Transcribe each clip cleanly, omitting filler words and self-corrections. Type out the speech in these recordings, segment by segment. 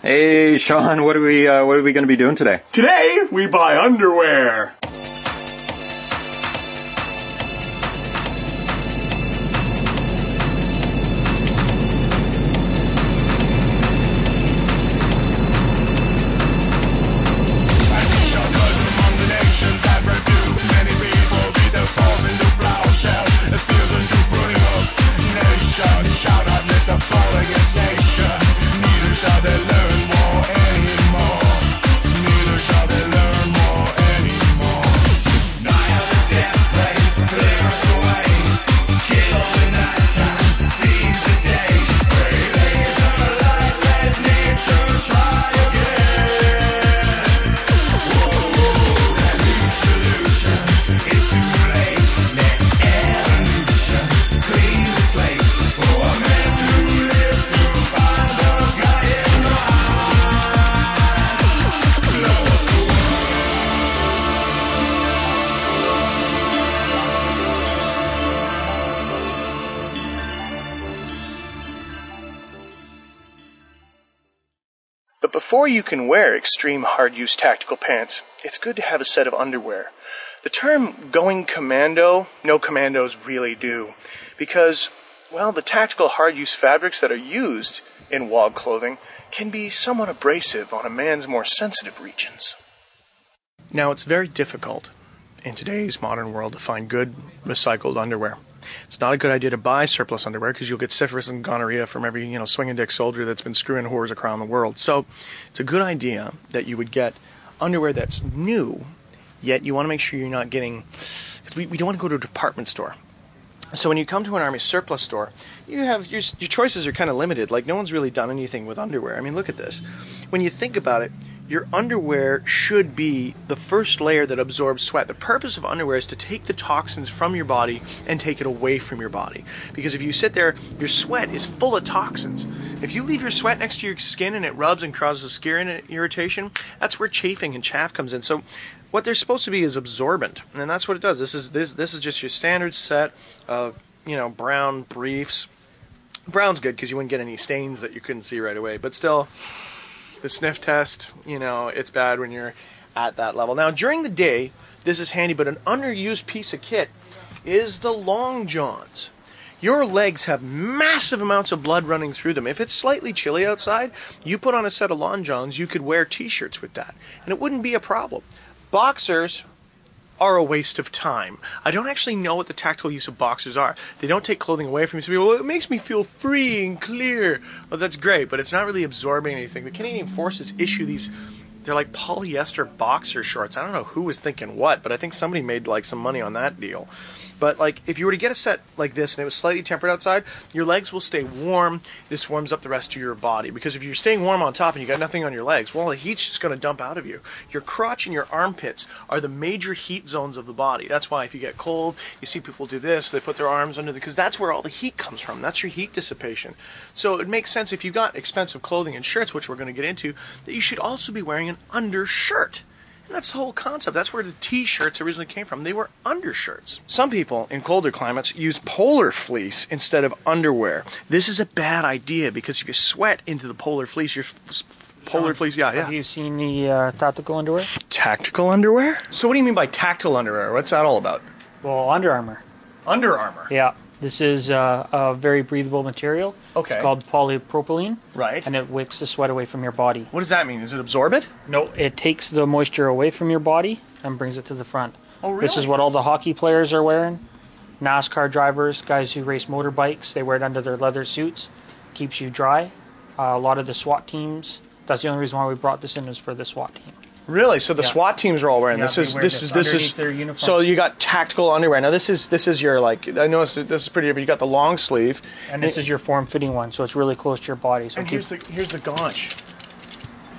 Hey, Sean, what are we going to be doing today? Today, we buy underwear. But before you can wear extreme hard-use tactical pants, it's good to have a set of underwear. The term going commando, no commandos really do, because, well, the tactical hard-use fabrics that are used in WOG clothing can be somewhat abrasive on a man's more sensitive regions. Now, it's very difficult in today's modern world to find good recycled underwear. It's not a good idea to buy surplus underwear because you'll get syphilis and gonorrhea from every, swinging dick soldier that's been screwing whores around the world. So it's a good idea that you would get underwear that's new, yet you want to make sure you're not getting, because we don't want to go to a department store. So when you come to an Army surplus store, you have your choices are kind of limited. Like, no one's really done anything with underwear. I mean, look at this. When you think about it, your underwear should be the first layer that absorbs sweat. The purpose of underwear is to take the toxins from your body and take it away from your body. Because if you sit there, your sweat is full of toxins. If you leave your sweat next to your skin and it rubs and causes skin irritation, that's where chafing and chaff comes in. So what they're supposed to be is absorbent, and that's what it does. This is just your standard set of, brown briefs. Brown's good because you wouldn't get any stains that you couldn't see right away, but still, the sniff test, it's bad when you're at that level. Now, during the day, this is handy, but an underused piece of kit is the long johns. Your legs have massive amounts of blood running through them. If it's slightly chilly outside, you put on a set of long johns, you could wear t-shirts with that, and it wouldn't be a problem. Boxers are a waste of time. I don't actually know what the tactical use of boxers are. They don't take clothing away from you. So people, well, it makes me feel free and clear. Well, that's great, but it's not really absorbing anything. The Canadian Forces issue these, they're like polyester boxer shorts. I don't know who was thinking what, but I think somebody made like some money on that deal. But like, if you were to get a set like this and it was slightly tempered outside, your legs will stay warm. This warms up the rest of your body. Because if you're staying warm on top and you got nothing on your legs, well, the heat's just going to dump out of you. Your crotch and your armpits are the major heat zones of the body. That's why if you get cold, you see people do this, they put their arms under because that's where all the heat comes from. That's your heat dissipation. So it makes sense if you've got expensive clothing and shirts, which we're going to get into, that you should also be wearing an undershirt. And that's the whole concept. That's where the t-shirts originally came from. They were undershirts. Some people in colder climates use polar fleece instead of underwear. This is a bad idea because if you sweat into the polar fleece, fleece, yeah. Have you seen the tactical underwear? Tactical underwear? So what do you mean by tactical underwear? What's that all about? Well, Under Armour. Under Armour? Yeah. This is a very breathable material. Okay. It's called polypropylene. Right. And it wicks the sweat away from your body. What does that mean? Does it absorb it? No, it takes the moisture away from your body and brings it to the front. Oh, really? This is what all the hockey players are wearing. NASCAR drivers, guys who race motorbikes, they wear it under their leather suits. Keeps you dry. A lot of the SWAT teams, that's the only reason why we brought this in is for the SWAT team. Really? So the SWAT teams are all wearing this. This is their uniforms. So you got tactical underwear. Now this is your I noticed this is pretty. You got the long sleeve, and this is your form-fitting one, so it's really close to your body. So and here's the gaunch.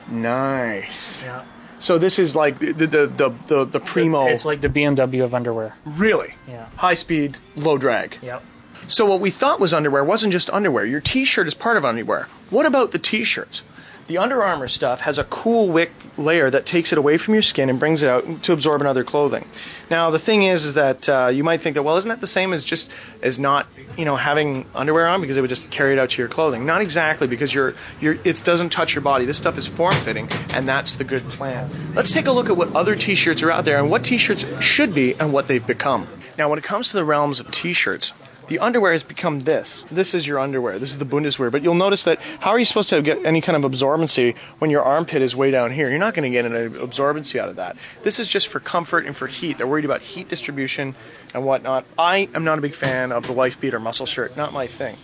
Nice. Yeah. So this is like the primo. It's like the BMW of underwear. Really? Yeah. High speed, low drag. Yep. So what we thought was underwear wasn't just underwear. Your t-shirt is part of underwear. What about the t-shirts? The Under Armour stuff has a cool wick layer that takes it away from your skin and brings it out to absorb in other clothing. Now the thing is that you might think that, well, isn't that the same as just as not, you know, having underwear on, because it would just carry it out to your clothing? Not exactly, because it doesn't touch your body. This stuff is form-fitting, and that's the good plan. Let's take a look at what other t-shirts are out there and what t-shirts should be and what they've become. Now when it comes to the realms of t-shirts, the underwear has become this. This is your underwear. This is the Bundeswehr. But you'll notice that how are you supposed to get any kind of absorbency when your armpit is way down here? You're not going to get an absorbency out of that. This is just for comfort and for heat. They're worried about heat distribution and whatnot. I am not a big fan of the wife beater muscle shirt. Not my thing.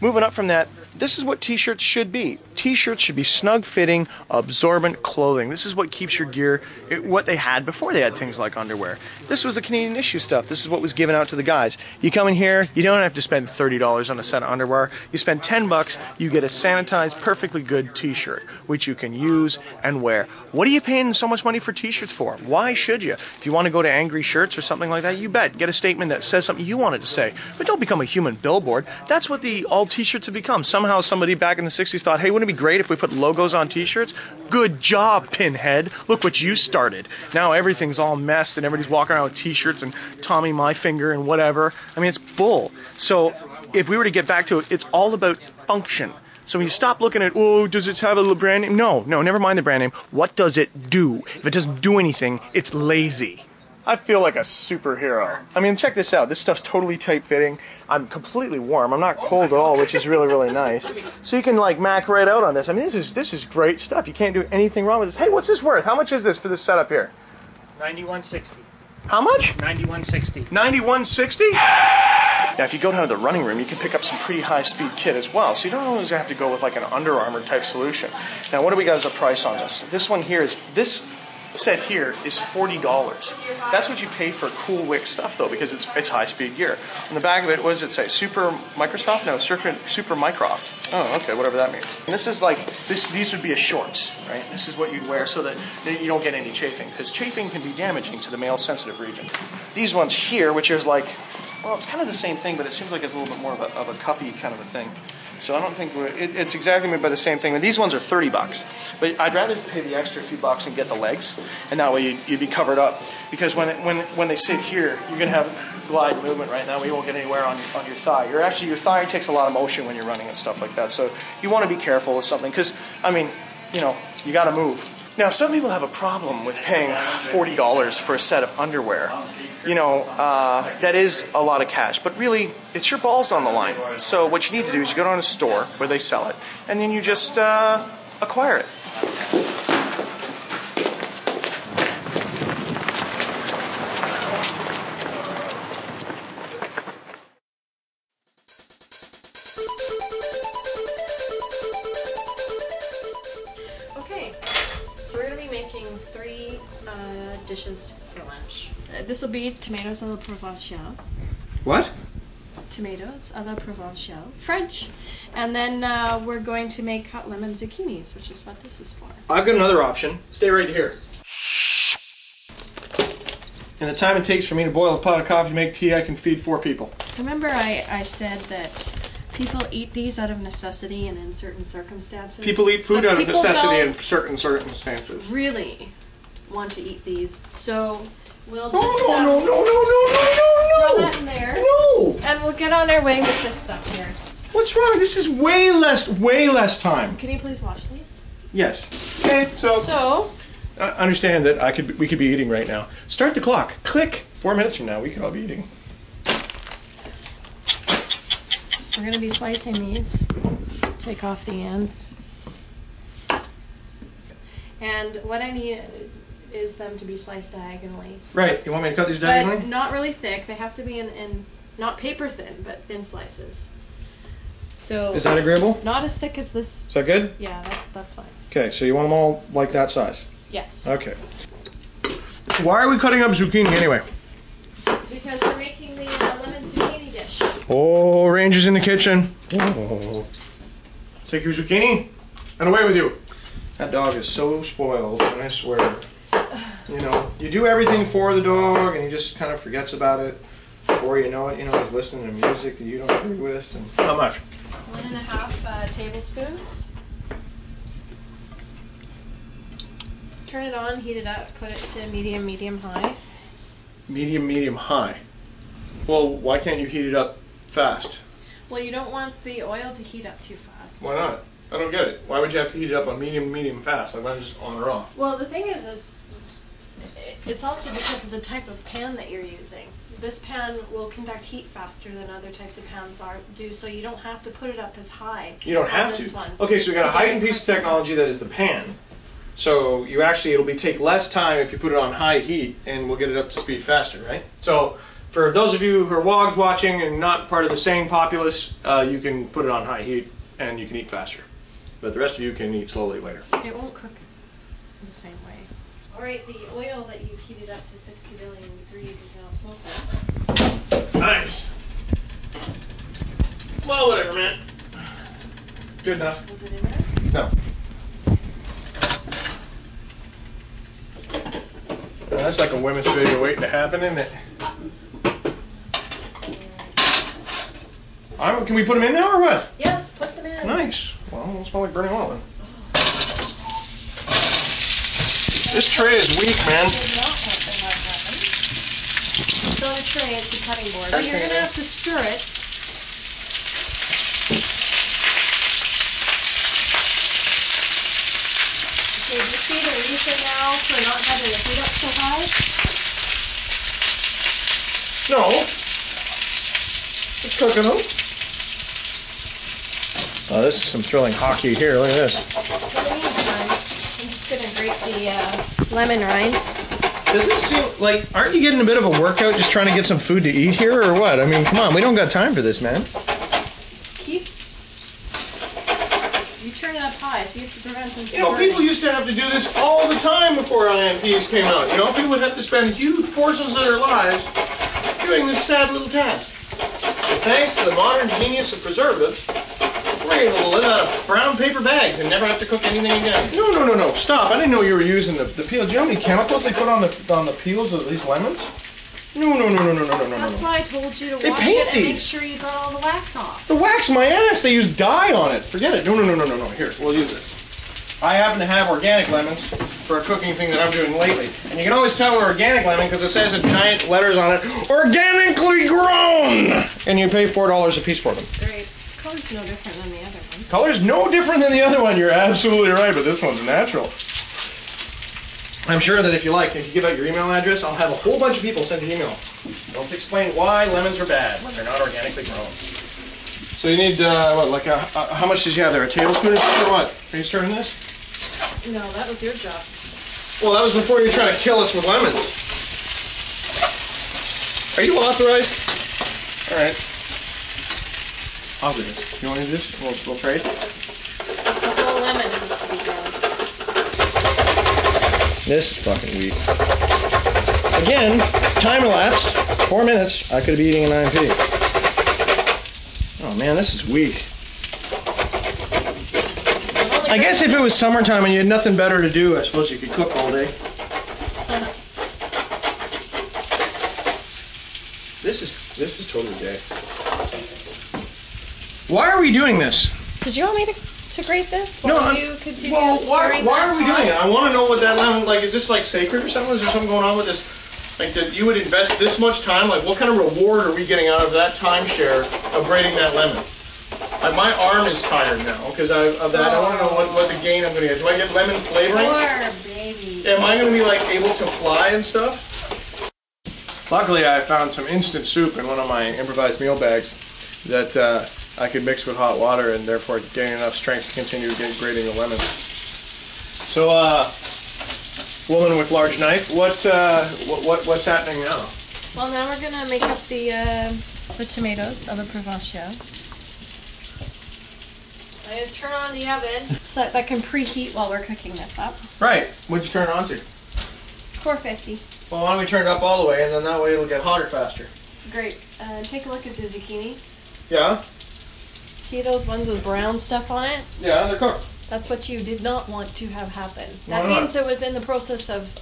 Moving up from that, this is what t-shirts should be. T-shirts should be snug-fitting, absorbent clothing. This is what keeps your gear, what they had before they had things like underwear. This was the Canadian issue stuff. This is what was given out to the guys. You come in here, you don't have to spend $30 on a set of underwear. You spend $10, you get a sanitized, perfectly good t-shirt, which you can use and wear. What are you paying so much money for t-shirts for? Why should you? If you want to go to Angry Shirts or something like that, you bet. Get a statement that says something you wanted to say. But don't become a human billboard. That's what all t-shirts have become. Somehow somebody back in the 60s thought, hey, wouldn't it be great if we put logos on t-shirts? Good job, Pinhead. Look what you started. Now everything's all messed and everybody's walking around with t-shirts and Tommy My Finger and whatever. I mean, it's bull. So if we were to get back to it, it's all about function. So when you stop looking at, oh, does it have a brand name? No, never mind the brand name. What does it do? If it doesn't do anything, it's lazy. I feel like a superhero. I mean, check this out. This stuff's totally tight-fitting. I'm completely warm. I'm not cold at all, which is really, really nice. So you can, like, mac right out on this. I mean, this is great stuff. You can't do anything wrong with this. Hey, what's this worth? How much is this for this setup here? $91.60. How much? $91.60. $91.60? Now, if you go down to the running room, you can pick up some pretty high-speed kit as well. So you don't always have to go with, like, an Under Armour type solution. Now, what do we got as a price on this? This one here is... this set here is $40. That's what you pay for cool wick stuff though, because it's high-speed gear. On the back of it, what does it say? Super Microsoft? No, Super Mycroft. Oh, okay, whatever that means. And this is like these would be a shorts, right? This is what you'd wear so that you don't get any chafing, because chafing can be damaging to the male sensitive region. These ones here, which is like, well, it's kind of the same thing, but it seems like it's a little bit more of a cuppy kind of a thing. So I don't think it's exactly made by the same thing. And these ones are $30, but I'd rather pay the extra few bucks and get the legs, and that way you'd be covered up. Because when they sit here, you're gonna have glide movement right now. You won't get anywhere on your thigh. Your thigh takes a lot of motion when you're running and stuff like that. So you want to be careful with something, because I mean, you know, you got to move. Now, some people have a problem with paying $40 for a set of underwear. You know, that is a lot of cash, but really, it's your balls on the line. So what you need to do is you go to a store where they sell it, and then you just acquire it. Okay, so we're going to be making 3 dishes for lunch. This will be tomatoes à la provençale. What? Tomatoes à la provençale. French. And then we're going to make cut lemon zucchinis, which is what this is for. I've got another option. Stay right here. And the time it takes for me to boil a pot of coffee to make tea, I can feed 4 people. Remember I said that people eat these out of necessity and in certain circumstances? People eat food out of necessity don't in certain circumstances. really want to eat these. So we'll just No. throw that in there. No! And we'll get on our way with this stuff here. What's wrong? This is way less time. Can you please wash these? Yes. Okay, so understand that we could be eating right now. Start the clock. Click. 4 minutes from now, we could all be eating. We're going to be slicing these. Take off the ends. And what I need is them to be sliced diagonally. Right. You want me to cut these diagonally? But not really thick. They have to be in not paper thin, but thin slices. So Is that agreeable? not as thick as this. Is that good? Yeah, that's fine. Okay, so you want them all like that size? Yes. Okay. Why are we cutting up zucchini anyway? Because we're making the lemon zucchini dish. Oh, Ranger's in the kitchen. Oh. Take your zucchini and away with you. That dog is so spoiled, and I swear. You know, you do everything for the dog, and he just kind of forgets about it. Before you know it, he's listening to music that you don't agree with. And how much? 1.5 tablespoons. Turn it on, heat it up, put it to medium, medium-high. Medium, medium-high. Well, why can't you heat it up fast? Well, you don't want the oil to heat up too fast. Why not? I don't get it. Why would you have to heat it up on medium, medium, fast? Like, why not just on or off? Well, the thing is it's also because of the type of pan that you're using. This pan will conduct heat faster than other types of pans do, so you don't have to put it up as high. You don't have this to. One Okay, so we got a heightened piece of technology that is the pan. So you actually, it'll take less time if you put it on high heat, and we'll get it up to speed faster, right? So for those of you who are WOGs watching and not part of the same populace, you can put it on high heat and you can eat faster. But the rest of you can eat slowly later. It won't cook in the same way. Alright, the oil that you've heated up to 60 billion degrees is now smoking. Nice. Well, whatever, man. Good enough. Was it in there? No. Well, that's like a women's video waiting to happen, isn't it? Can we put them in now or what? Yes, put them in. Nice. Well, it won't smell like burning oil then. This tray is weak, man. It's not a tray, it's a cutting board. But you're going to have to stir it. Okay, do you see the reason now for not having the heat up so high? No. It's cooking them. Oh, this is some thrilling hockey here. Look at this. In the meantime, I'm just going to grate the lemon rinds. Doesn't it seem like, aren't you getting a bit of a workout just trying to get some food to eat here or what? I mean, come on, we don't got time for this, man. You turn it up high, so you have to prevent them from You know, people used to have to do this all the time before IMPs came out. You know, people would have to spend huge portions of their lives doing this sad little task. But thanks to the modern genius of preservatives, we're able to live out of brown paper bags and never have to cook anything again. No, no, no, no, stop. I didn't know you were using the peel. Do you know how many chemicals they put on the peels of these lemons? No, no, no, no, no, no, no, no. That's why I told you to They wash paint it and make these. sure you got all the wax off. The wax my ass. They use dye on it. Forget it. No, no, no, no, no, no. Here, we'll use this. I happen to have organic lemons for a cooking thing that I'm doing lately. And you can always tell we're organic lemon because it says in giant letters on it, organically grown! And you pay $4 a piece for them. Great. Color's no different than the other one. Color's no different than the other one. You're absolutely right, but this one's natural. I'm sure that if you give out your email address, I'll have a whole bunch of people send you an email. They'll explain why lemons are bad when they're not organically grown. So you need, what, like how much did you have there? A tablespoon or what? Are you stirring this? No, that was your job. Well, that was before you were trying to kill us with lemons. Are you authorized? All right. I'll do this. You want to do this? We'll trade. It's the whole lemon that needs to be ground. This is fucking weak. Again, time elapse, 4 minutes. I could be eating an IMP. Oh man, this is weak. I guess if it was summertime and you had nothing better to do, I suppose you could cook all day. This is totally gay. Why are we doing this? Did you want me to grate this? No, you continue well, stirring why that are we pot? doing it? I want to know what that lemon, like, is this like sacred or something? Is there something going on with this? Like, that you would invest this much time? Like, what kind of reward are we getting out of that timeshare of grating that lemon? My arm is tired now because of that. I want to know what the gain I'm going to get. Do I get lemon flavoring? Poor baby. Am I going to be like able to fly and stuff? Luckily, I found some instant soup in one of my improvised meal bags that I could mix with hot water and therefore gain enough strength to continue grating the lemons. So, woman with large knife, what's happening now? Well, now we're gonna make up the tomatoes of the Provençal. I'm gonna turn on the oven so that can preheat while we're cooking this up. Right. What'd you turn it on to? 450. Well, why don't we turn it up all the way and then that way it'll get hotter faster. Great. Take a look at the zucchinis. Yeah? See those ones with brown stuff on it? Yeah, they're cooked. That's what you did not want to have happen. Why That not? means it was in the process of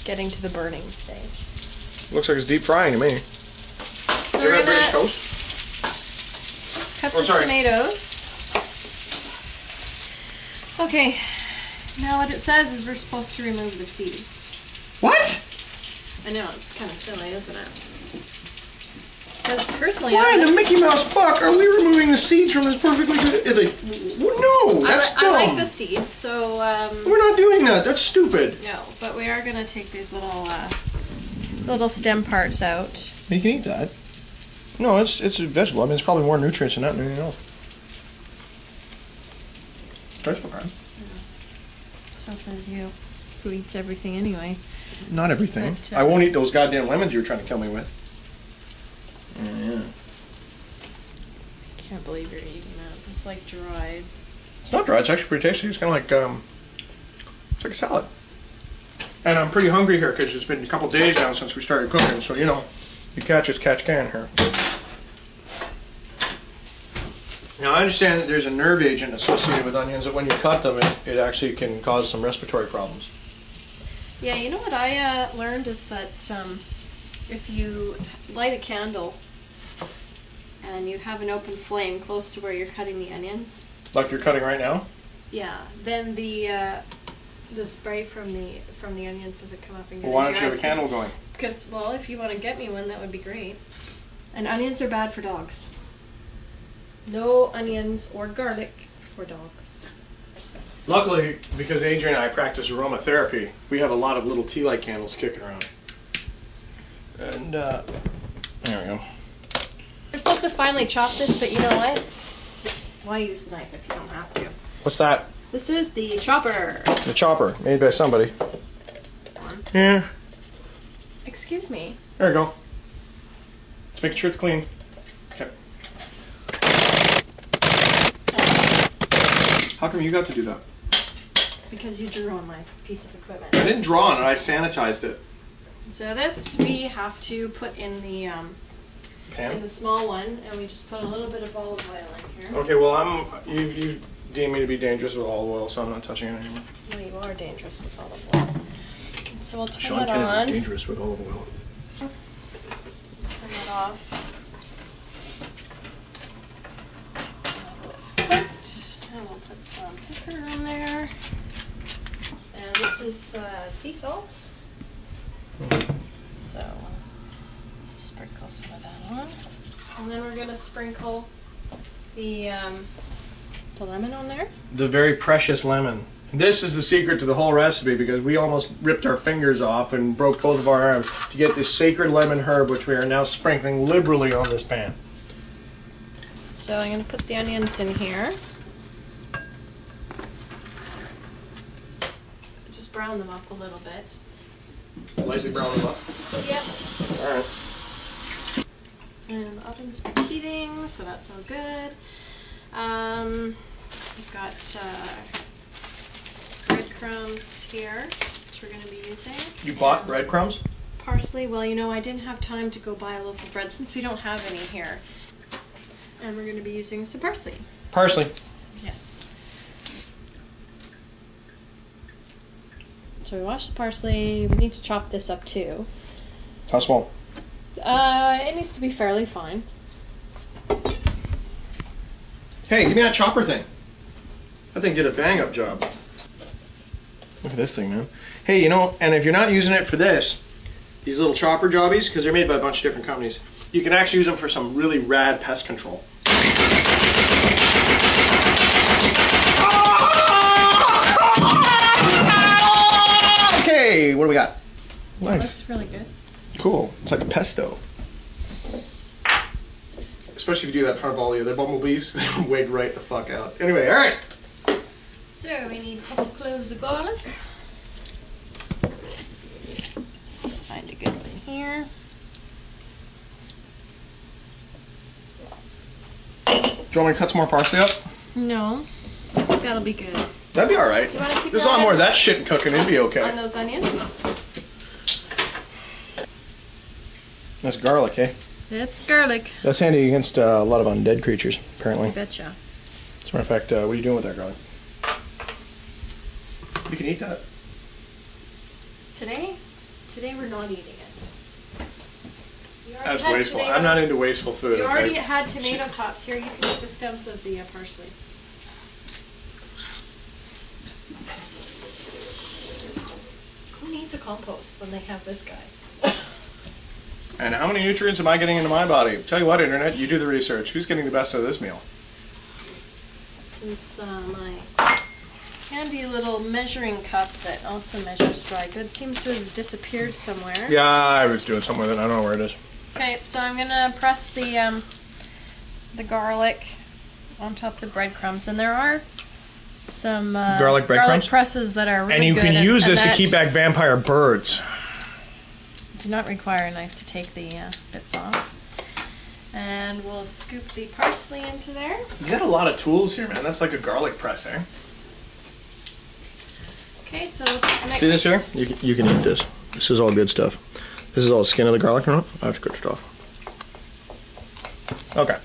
getting to the burning stage. Looks like it's deep frying to me. So Do you we're have British gonna toast? cut Oh, the sorry. tomatoes. Okay, Now what it says is we're supposed to remove the seeds. What? I know, it's kind of silly, isn't it? Because personally, Why in the Mickey Mouse fuck are we removing the seeds from this perfectly good? No, that's dumb. I like the seeds, so We're not doing that. That's stupid. no, but we are gonna take these little stem parts out. You can eat that. No, it's a vegetable. I mean, it's probably more nutrients in that than anything else. Vegetable kind. So says you, who eats everything anyway. Not everything. But, I won't eat those goddamn lemons you were trying to kill me with. Yeah. Can't believe you're eating that. It's like dried. It's not dry. It's actually pretty tasty. It's kind of like it's like a salad. And I'm pretty hungry here because it's been a couple days now since we started cooking. So you know, you catch as catch can here. Now I understand that there's a nerve agent associated with onions that when you cut them, it actually can cause some respiratory problems. Yeah, you know what I learned is that if you light a candle and you have an open flame close to where you're cutting the onions. Like you're cutting right now? Yeah, then the spray from the onions doesn't come up and get Well, why into don't your you have a eyes, candle going? Because, well, if you want to get me one, that would be great. And onions are bad for dogs. No onions or garlic for dogs. So. Luckily, because Adrian and I practice aromatherapy, we have a lot of little tea light candles kicking around. And there we go. You're supposed to finally chop this, but you know what? Why use the knife if you don't have to? What's that? This is the chopper. The chopper, made by somebody. Yeah. Excuse me. There we go. Let's make sure it's clean. Okay. How come you got to do that? Because you drew on my piece of equipment. I didn't draw on it, I sanitized it. So this we have to put in the Pan? small one, and we just put a little bit of olive oil in here. Okay, well you deem me to be dangerous with olive oil, so I'm not touching it anymore. Well, you are dangerous with olive oil. So we'll turn Sean it Kennedy on. is dangerous with olive oil. Turn it off. It's cooked. And we'll put some pepper on there. And this is sea salt. So just sprinkle some of that on. And then we're gonna sprinkle the lemon on there. The very precious lemon. This is the secret to the whole recipe because we almost ripped our fingers off and broke both of our arms to get this sacred lemon herb, which we are now sprinkling liberally on this pan. So I'm going to put the onions in here. Just brown them up a little bit. Lightly brown them up. Yep. Alright. And the oven's preheating, so that's all good. We've got breadcrumbs here, which we're going to be using. You bought breadcrumbs? Parsley. Well, you know, I didn't have time to go buy a loaf of bread since we don't have any here. And we're going to be using some parsley. Parsley. Yes. So we wash the parsley. We need to chop this up too. How small? It needs to be fairly fine. Hey, give me that chopper thing. That thing did a bang-up job. Look at this thing, man. Hey, you know, and if you're not using it for this, these little chopper jobbies, because they're made by a bunch of different companies, you can actually use them for some really rad pest control. Okay, what do we got? Nice. Looks really good. Cool. It's like a pesto. Especially if you do that in front of all the other bumblebees. They'll wig right the fuck out. Anyway, alright. So we need a couple cloves of garlic. Find a good one here. Do you want me to cut some more parsley up? No, that'll be good. That'd be alright. Do you wanna keep There's a your lot eye more of on- that shit cooking. It'd be On okay. those onions. That's garlic, eh? It's garlic. That's handy against a lot of undead creatures, I apparently. betcha. As a matter of fact, what are you doing with that garlic? You can eat that. Today we're not eating it. You already That's had wasteful. tomato- I'm not into wasteful food. You okay? already had tomato tops. Here, you can eat the stems of the parsley. Who needs a compost when they have this guy? And how many nutrients am I getting into my body? Tell you what, Internet, you do the research. Who's getting the best out of this meal? Since my handy little measuring cup that also measures dry goods seems to have disappeared somewhere. Yeah, I was doing something with it. I don't know where it is. Okay, so I'm gonna press the garlic on top of the breadcrumbs, and there are some Garlic breadcrumbs? presses that are really And you good can use this to that keep back vampire birds. do not require a knife to take the bits off. And we'll scoop the parsley into there. You got a lot of tools here, man. That's like a garlic press, eh? Okay, so let's mix. See this here? You can eat this. This is all good stuff. This is all the skin of the garlic, no? I have to cut it off. Okay.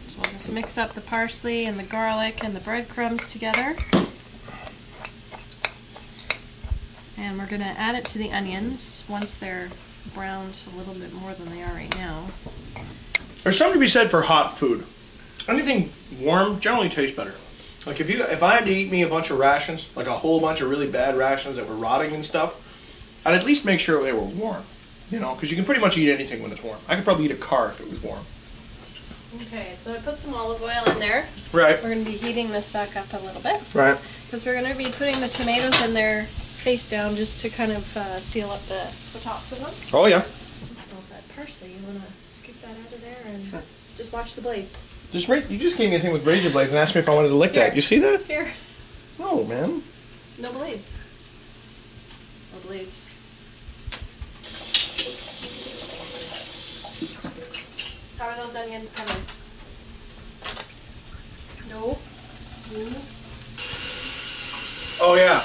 So we'll just mix up the parsley and the garlic and the breadcrumbs together. And we're going to add it to the onions once they're browned a little bit more than they are right now. There's something to be said for hot food. Anything warm generally tastes better. Like if I had to eat me a bunch of rations, like a whole bunch of really bad rations that were rotting and stuff, I'd at least make sure they were warm. You know, because you can pretty much eat anything when it's warm. I could probably eat a car if it was warm. Okay, so I put some olive oil in there. Right. We're going to be heating this back up a little bit. Right. Because we're going to be putting the tomatoes in there face down just to kind of seal up the tops of them. Oh yeah. Oh, that parsley, you want to scoop that out of there and just watch the blades. You just gave me a thing with razor blades and asked me if I wanted to lick Here. that. You see that? Here. No, man. No blades. No blades. How are those onions coming? No. Oh yeah.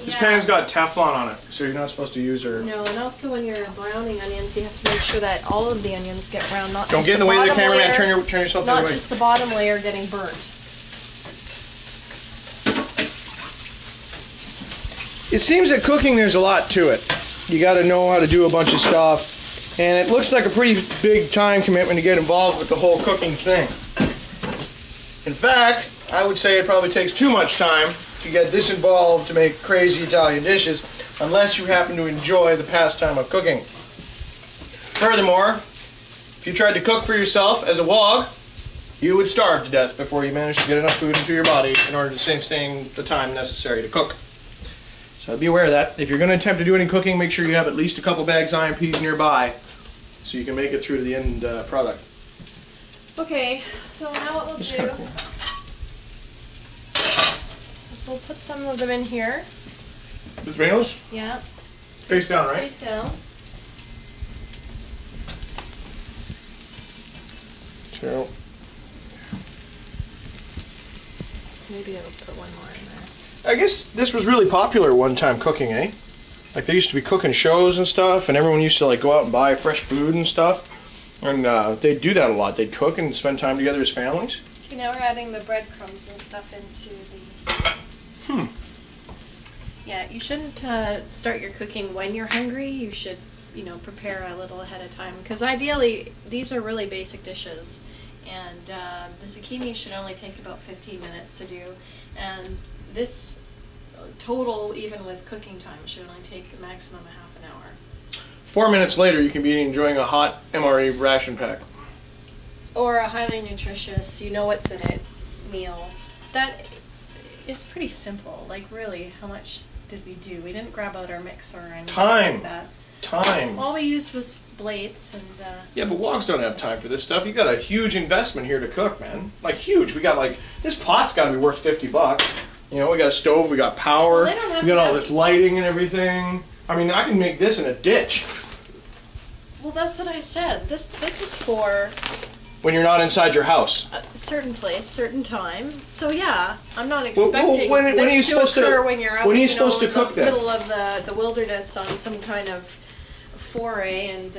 This Yeah. pan's got Teflon on it, so you're not supposed to use her. No, and also when you're browning onions, you have to make sure that all of the onions get brown, not Don't just get in the way of the bottom cameraman. layer, Turn yourself the not other way. just the bottom layer getting burnt. It seems that cooking, there's a lot to it. You got to know how to do a bunch of stuff, and it looks like a pretty big time commitment to get involved with the whole cooking thing. In fact, I would say it probably takes too much time to get this involved to make crazy Italian dishes, unless you happen to enjoy the pastime of cooking. Furthermore, if you tried to cook for yourself as a wog, you would starve to death before you managed to get enough food into your body in order to sustain the time necessary to cook. So be aware of that. If you're going to attempt to do any cooking, make sure you have at least a couple bags of IMPs nearby so you can make it through to the end product. Okay, so now what we'll It's do kind of cool. is we'll put some of them in here. The tomatoes? Yeah. Face down, right? Face down. So, Maybe I'll put one more in there. I guess this was really popular one time, cooking, eh? Like there used to be cooking shows and stuff, and everyone used to like go out and buy fresh food and stuff. And they'd do that a lot. They'd cook and spend time together as families. Okay, now we're adding the breadcrumbs and stuff into the... Yeah, you shouldn't start your cooking when you're hungry. You should, you know, prepare a little ahead of time. Because ideally, these are really basic dishes. And the zucchini should only take about 15 minutes to do. And this total, even with cooking time, should only take a maximum of half an hour. 4 minutes later, you can be enjoying a hot MRE ration pack. Or a highly nutritious, you know what's in it, meal. That, it's pretty simple. Like really, how much did we do? We didn't grab out our mixer or anything Time. like that. Time. All we used was blades and Yeah, but wogs don't have time for this stuff. You got a huge investment here to cook, man. Like huge. We got like, this pot's got to be worth $50. You know, we got a stove, we got power, Well, they don't have we got to all have- this lighting and everything. I mean, I can make this in a ditch well, that's what I said. This is for when you're not inside your house. a certain place, certain time. So yeah, I'm not Well, expecting when are you this to supposed to- occur when you're out, when are you know, supposed to in cook the then? middle of the wilderness on some kind of foray. And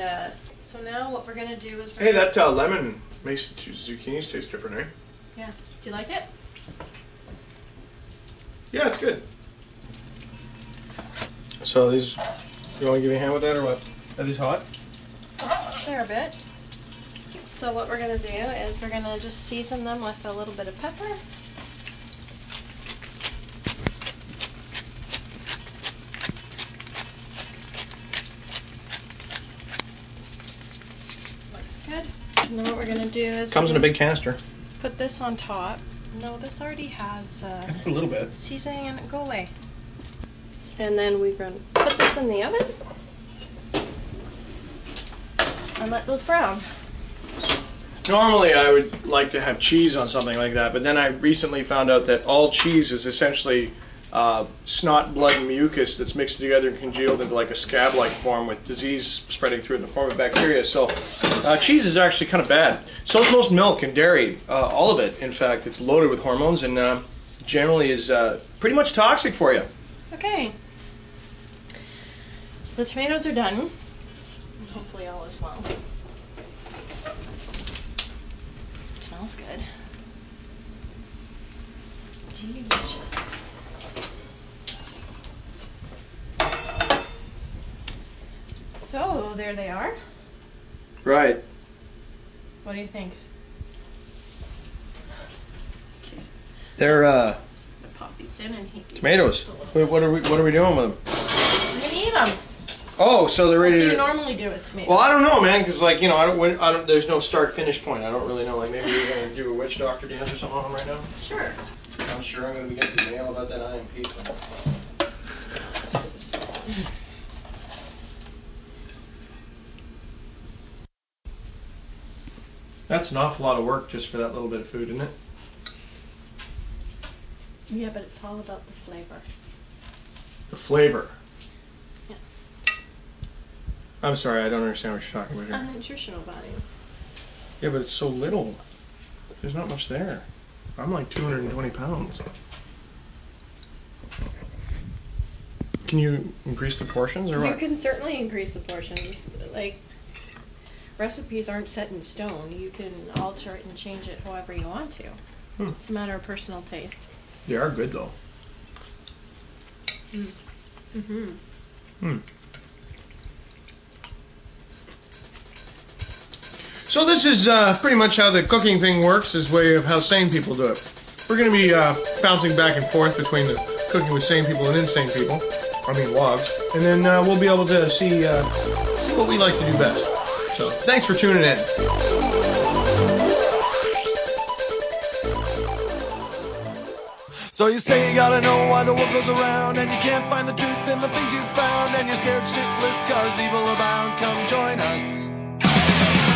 so now what we're gonna do is we're Hey, that lemon makes the zucchinis taste different, eh? yeah. Do you like it? Yeah, it's good. So these, you want to give me a hand with that or what? Are these hot? They're a bit. So what we're going to do is we're going to just season them with a little bit of pepper. Looks good. And then what we're going to do is... Comes in a big canister. Put this on top. No, this already has A little bit. seasoning in it. Go away. And then we're going to put this in the oven and let those brown. Normally I would like to have cheese on something like that, but then I recently found out that all cheese is essentially snot, blood, and mucus that's mixed together and congealed into like a scab-like form with disease spreading through in the form of bacteria. So cheese is actually kind of bad. So is most milk and dairy. All of it, in fact. It's loaded with hormones and generally is pretty much toxic for you. Okay. So the tomatoes are done. And hopefully all is well. Smells good. Delicious. So there they are. Right. What do you think? Excuse me. They're Just gonna pop these in and heat these tomatoes. just a little. What are we doing with them? We're gonna eat them. Oh, so they're What ready do you to... normally do with tomatoes? Well, I don't know, man, because like, you know, I don't. There's no start-finish point. I don't really know. Like maybe you're gonna do a witch doctor dance or something on them right now. Sure. I'm sure I'm gonna be getting the mail about that IMP. Let's do this one. That's an awful lot of work just for that little bit of food, isn't it? Yeah, but it's all about the flavor. The flavor. Yeah. I'm sorry, I don't understand what you're talking about here. Nutritional value. Yeah, but it's so little. There's not much there. I'm like 220 pounds. Can you increase the portions or You what? can certainly increase the portions. Like, recipes aren't set in stone. You can alter it and change it however you want to. It's a matter of personal taste. They are good though. So this is pretty much how the cooking thing works, is way of how sane people do it. We're going to be bouncing back and forth between the cooking with sane people and insane people. I mean wogs. And then we'll be able to see what we like to do best. So thanks for tuning in. So you say you gotta know why the world goes around, and you can't find the truth in the things you found, and you're scared shitless cause evil abounds. Come join us.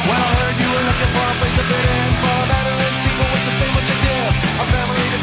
Well, I heard you were looking for a place to fit in, for a matter of people with the same objective, a family to